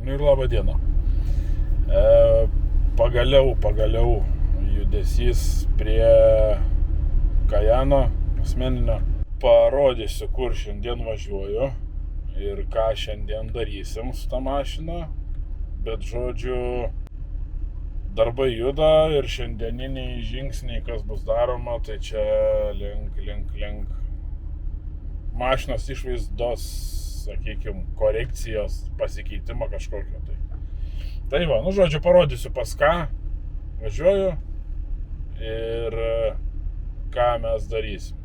Nu ir laba diena. Pagaliau judesys prie Kajano asmeninio. Parodysiu, kur šiandien važiuoju ir ką šiandien darysim su tą mašiną. Bet žodžiu, darbai juda ir šiandieniniai žingsniai, kas bus daroma, tai čia link mašinos išvaizdos, sakykime, korekcijos, pasikeitimo kažkokio. Tai va, nu žodžiu, parodysiu pas ką važiuoju ir ką mes darysim.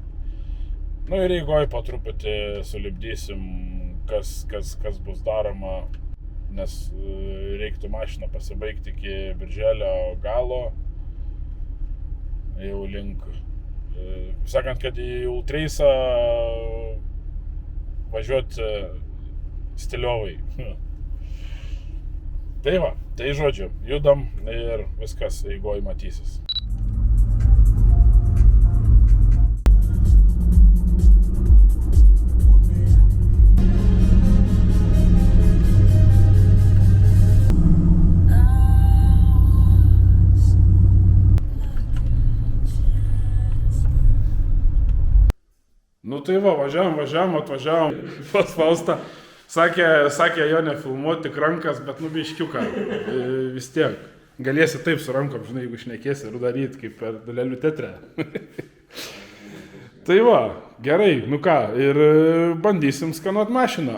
Nu ir eigoj po truputį sulipdysim, kas bus daroma, nes reiktų mašiną pasibaigti iki birželio galo, jau link, sakant, kad į Ultrace'ą važiuoti stiliovai. Tai va, tai žodžiu, judam ir viskas eigoj matysis. Nu tai va, atvažiavom pas Faustą. Sakė jo nefilmuoti tik rankas, bet nu biškiuką. Vis tiek. Galėsi taip su rankom, žinai, jeigu šnekėsi ir daryti kaip per Dalelių teatre. Tai va, gerai, nu ką, ir bandysim skanuot mašiną.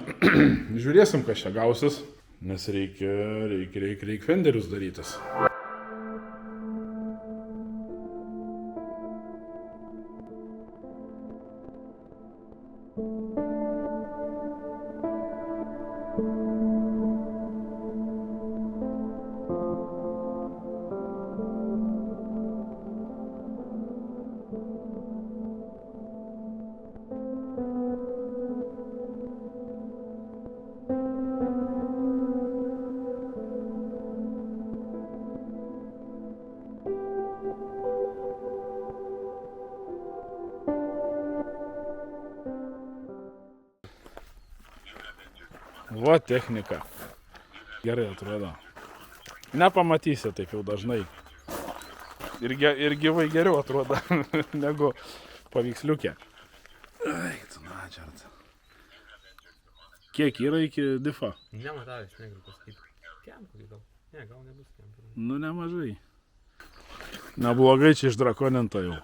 Žiūrėsim, kas čia gausis, nes reikia fenderius darytis. Va technika. Gerai atrodo. Nepamatysi taip jau dažnai. Ir gyvai geriau atrodo negu paveiksliukė. Eik, tu načert. Kiek yra iki diffo? Nematau, aš negaliu pasakyti. Kempų gal. Ne, gal nebus kempų. Nu, nemažai. Neblogai čia išdrakoninta jau.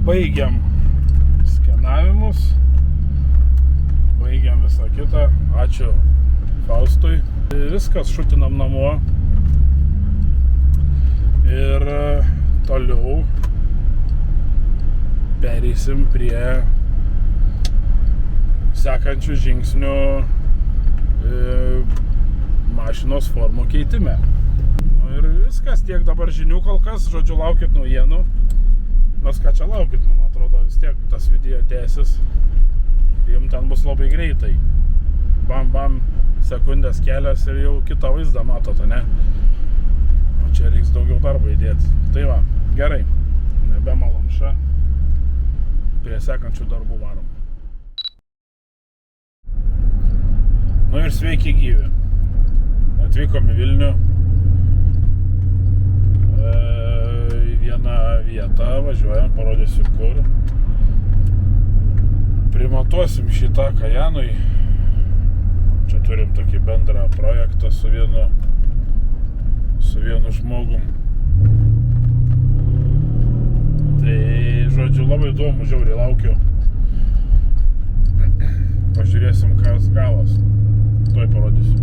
Baigiam skenavimus. Baigiam visą kitą. Ačiū Faustui. Viskas, šutinam namo. Ir toliau pereisim prie sekančių žingsnių mašinos formų keitime. Nu ir viskas, tiek dabar žinių kol kas. Žodžiu, laukit naujienų. Nors ką čia laukit, man atrodo, vis tiek tas video tęsis. Jums ten bus labai greitai. Bam, sekundės kelias ir jau kitą vaizdą matote, ne? O čia reiks daugiau darbo įdėti. Tai va, gerai. Nebemalomša. Prie sekančių darbų varom. Nu ir sveiki gyvi. Atvykom į Vilnių. Į vieną vietą važiuojam, parodysiu kur. Primatuosim šitą Kajanui. Čia turim tokį bendrą projektą su vienu žmogum. Tai, žodžiu, labai įdomu, žiauriai laukiu. Pažiūrėsim, kas galas. Tuoj parodysiu.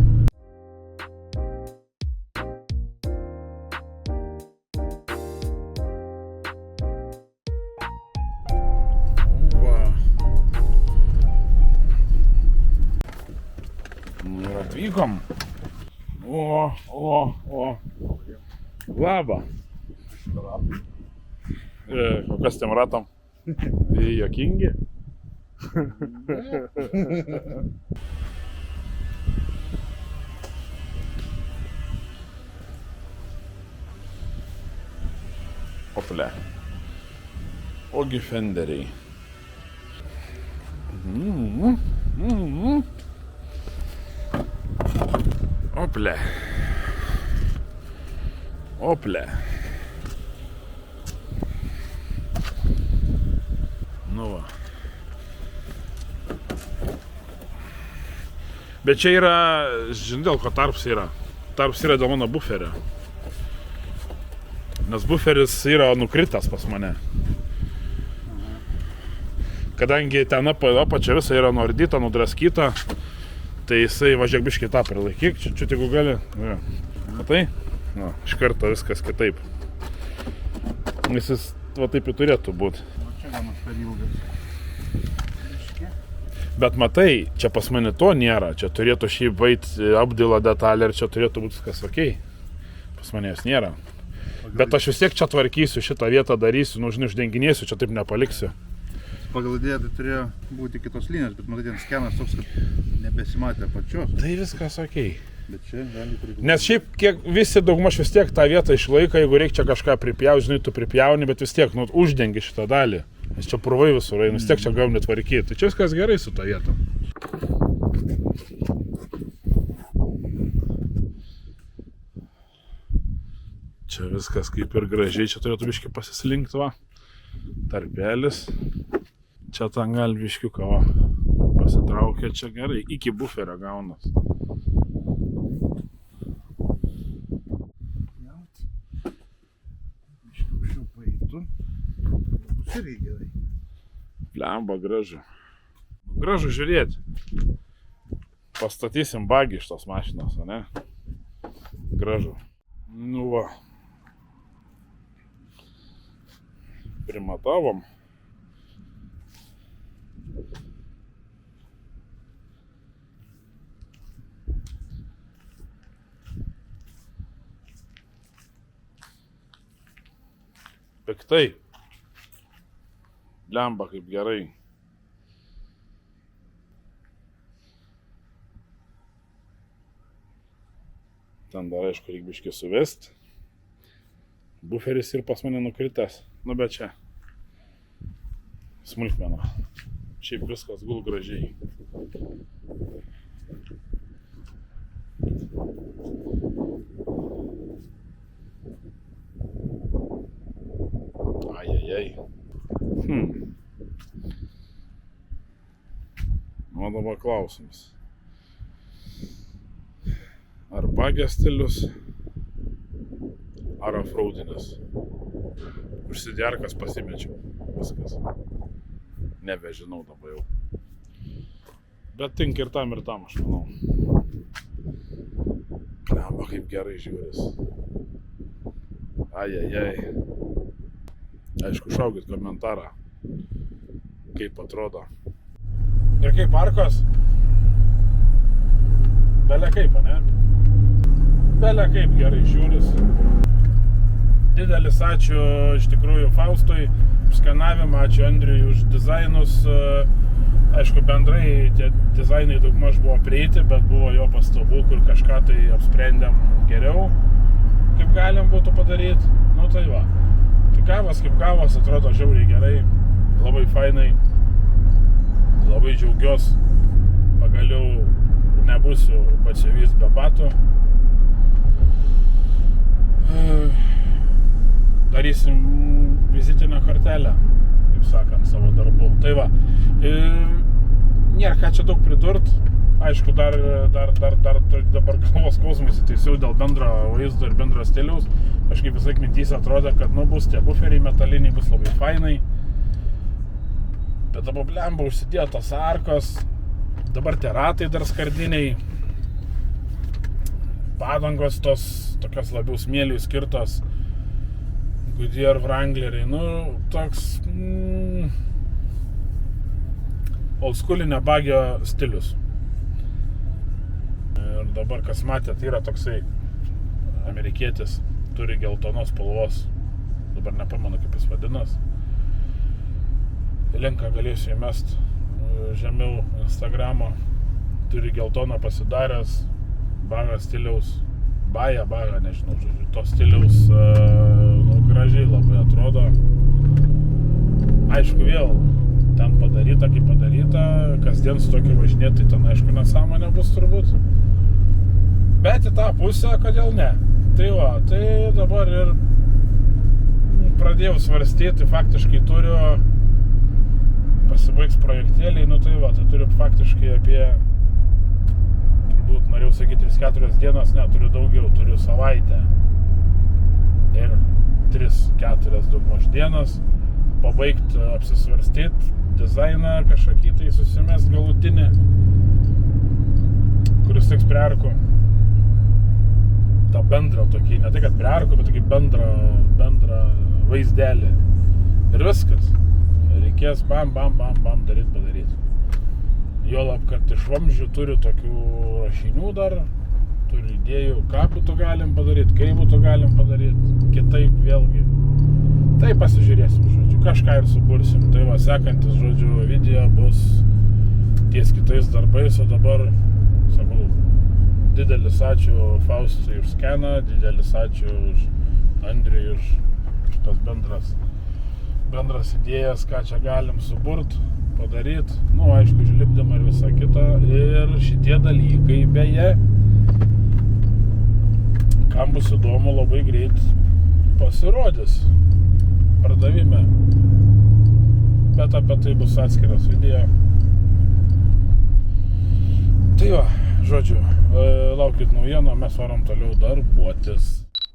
Atvykom. O. Labą. O kas tiem ratom? Jokingi? Ople. Ogi fenderiai. Ople. Ople. Nu va. Bet čia yra, žinai, dėl ko tarps yra. Tarps yra dėl mano buferio. Nes buferis yra nukritęs pas mane. Kadangi ten apačia visa yra nuardyta, nudraskyta, tai jisai važiuok biškį tą prilaikyk, čia jeigu gali. Ja. Matai? Na, iš karto viskas kitaip. Jis va taip ir turėtų būti. Čia gamas per ilgas. Bet matai, čia pas mane to nėra. Čia turėtų šiaip baiti apdailo detalė ir čia turėtų būti viskas okei. Pas mane jos nėra. Bet aš vis tiek čia tvarkysiu, šitą vietą darysiu, žinai, uždenginėsiu, čia taip nepaliksiu. Pagal idėją tai turėjo būti kitos linijos, bet matai, ten skenas toks, kad nebesimatė pačios. Tai viskas okei. Bet čia gali priklausyti. Nes šiaip kiek visi daugmaž vis tiek tą vietą išlaiko, jeigu reikia čia kažką pripjauti, žinai, tu pripjauni, bet vis tiek uždengi šitą dalį. Nes čia purvai visur, vis tiek čia gauni tvarkyti. Tai čia viskas gerai su tą vietą. Čia viskas kaip ir gražiai, čia turėtų biškį pasislinkti, va. Tarpelis. Čia ten gali biškiuką, va. Pasitraukia čia gerai, iki buferio gaunas. Iškiaušiu paeitų. Bus irgi gerai. Blemba, gražu. Gražu žiūrėti. Pastatysim bagį iš tos mašinos, ne? Gražu. Nu va. Primatavom. Piktai. Blemba kaip gerai. Ten dar aišku reikia biškį suvest. Buferis ir pas mane nukritęs. Nu bet čia smulkmena. Šiaip viskas gul gražiai. Ajajai. Nu dabar klausimas. Ar bagės stilius, ar offroadinis. Užsiderkas pasimečiau. Viskas. Nebežinau dabar jau. Bet tink ir tam, aš manau. Blemba, kaip gerai žiūris. Ajajai. Aišku, šaukit komentarą, kaip atrodo. Ir kaip parkos? Bele kaip, ne? Bele kaip gerai žiūris. Didelis ačiū iš tikrųjų Faustui už skanavimą, ačiū Andriui už dizainus. Aišku, bendrai tie dizainai daugmaž buvo prieiti, bet buvo jo pastabų, kur kažką tai apsprendėm geriau, kaip galim būtų padaryti. Nu tai va. Tai gavas kaip gavas, atrodo žiauriai gerai, labai fainai, labai džiaugiuosi, pagaliau nebūsiu batsiavys be batų. Darysim vizitinę kortelę, kaip sakant, savo darbų. Tai va, nėra ką čia daug pridurt, aišku, dar dabar galvos skausmai įsitaisiau dėl bendro vaizdo ir bendro stiliaus. Aš kaip visai mintyse atrodė, kad bus tie buferiai metaliniai, bus labai fainai. Bet dabar blemba užsidėjo tos arkos, dabar tie ratai dar skardiniai, padangos tos tokios labiau smėliui skirtos, Goodyear Wrangleriai, toks oldschoolinio bagio stilius. Ir dabar, kas matėt, yra toksai amerikietis, turi geltonos spalvos, dabar nepamenu kaip jis vadinas. Linką galėsiu įmest žemiau Instagramo, turi geltoną pasidaręs, baga stiliaus, baja, nežinau, žodžiu, to stiliaus gražiai labai atrodo. Aišku, vėl ten padaryta, kaip padaryta, kasdien su tokiu važinėti, tai ten aišku nesąmonė bus turbūt. Bet į tą pusę, kodėl ne? Tai va, tai dabar ir pradėjau svarstyti, faktiškai turiu, pasibaigs projektėliai, nu tai va, tai turiu faktiškai apie, turbūt norėjau sakyti 3-4 dienas, ne, turiu daugiau, turiu savaitę ir 3-4 daugmaž dienas, pabaigti apsisvarstyti, dizainą kažkokį tai susimest galutinį, kuris tiks prie arkų. tą bendrą tokį, ne tai kad prie arkų, bet tokį bendrą vaizdelį. Ir viskas. Reikės bam daryti. Juolab, kad iš vamzdžių turiu tokių rašinių dar, turiu idėjų, ką būtų galim padaryti, kaip būtų galim padaryti, kitaip vėlgi. Tai pasižiūrėsim, žodžiu, kažką ir subursim. Tai va, sekantis, žodžiu, video bus ties kitais darbais, o dabar, sakau, didelis ačiū Faustui už skeną, didelis ačiū už Andriui už šitas bendras idėjas, ką čia galim suburt, padaryt, nu, aišku, žlipdama ir visa kita. Ir šitie dalykai, beje, kam bus įdomu, labai greit pasirodys pardavime. Bet apie tai bus atskiras video. Tai va, žodžiu, laukit naujienų, mes varom toliau darbuotis.